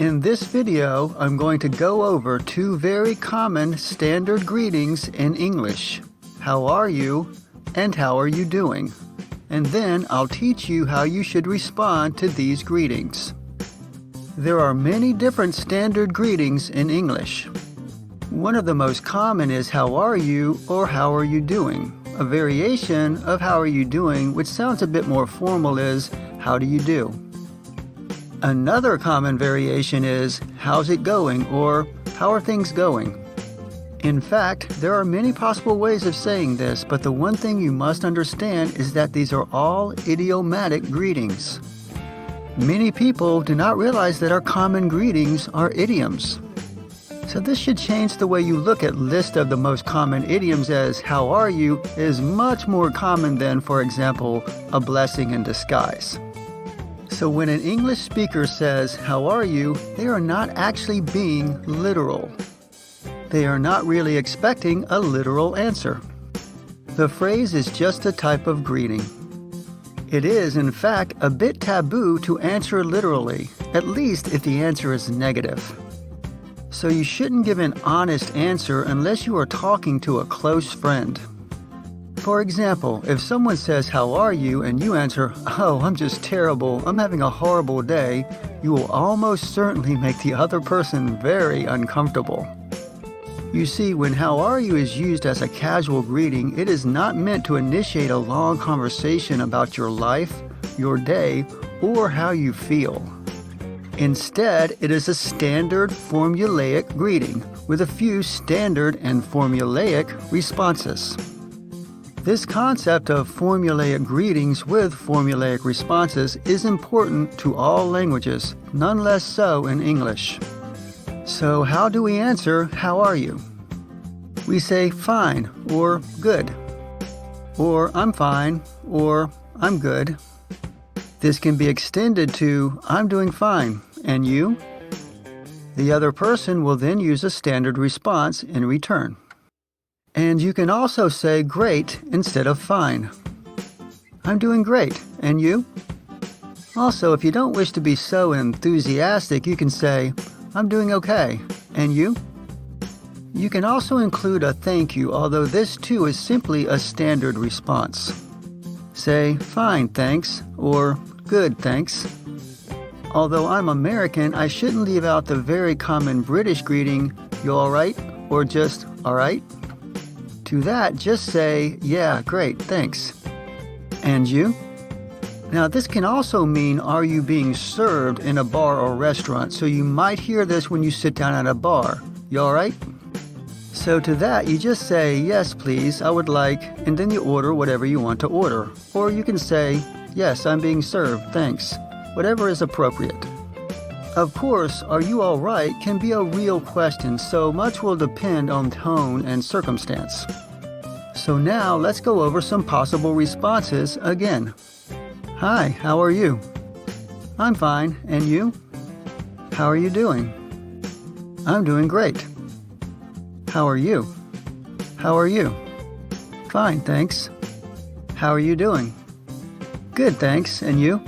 In this video, I'm going to go over two very common standard greetings in English. How are you and how are you doing? And then I'll teach you how you should respond to these greetings. There are many different standard greetings in English. One of the most common is how are you or how are you doing? A variation of how are you doing, which sounds a bit more formal, is how do you do? Another common variation is how's it going or how are things going? In fact, there are many possible ways of saying this, but the one thing you must understand is that these are all idiomatic greetings. Many people do not realize that our common greetings are idioms. So this should change the way you look at list of the most common idioms, as how are you is much more common than, for example, a blessing in disguise. So when an English speaker says, how are you, they are not actually being literal. They are not really expecting a literal answer. The phrase is just a type of greeting. It is, in fact, a bit taboo to answer literally, at least if the answer is negative. So you shouldn't give an honest answer unless you are talking to a close friend. For example, if someone says, how are you, and you answer, oh, I'm just terrible, I'm having a horrible day, you will almost certainly make the other person very uncomfortable. You see, when how are you is used as a casual greeting, it is not meant to initiate a long conversation about your life, your day, or how you feel. Instead, it is a standard formulaic greeting with a few standard and formulaic responses. This concept of formulaic greetings with formulaic responses is important to all languages, none less so in English. So how do we answer, how are you? We say fine or good, or I'm fine or I'm good. This can be extended to I'm doing fine, and you? The other person will then use a standard response in return. And you can also say great instead of fine. I'm doing great, and you? Also, if you don't wish to be so enthusiastic, you can say, I'm doing okay, and you? You can also include a thank you, although this too is simply a standard response. Say, fine, thanks, or good, thanks. Although I'm American, I shouldn't leave out the very common British greeting, you alright, or just alright. To that, just say, yeah, great, thanks. And you? Now, this can also mean, are you being served in a bar or restaurant? So you might hear this when you sit down at a bar. You all right? So to that, you just say, yes, please, I would like, and then you order whatever you want to order. Or you can say, yes, I'm being served, thanks. Whatever is appropriate. Of course, are you all right can be a real question, so much will depend on tone and circumstance. So now let's go over some possible responses again. Hi, how are you? I'm fine, and you? How are you doing? I'm doing great. How are you? How are you? Fine, thanks. How are you doing? Good, thanks, and you?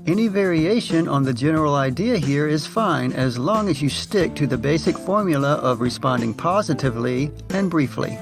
Any variation on the general idea here is fine as long as you stick to the basic formula of responding positively and briefly.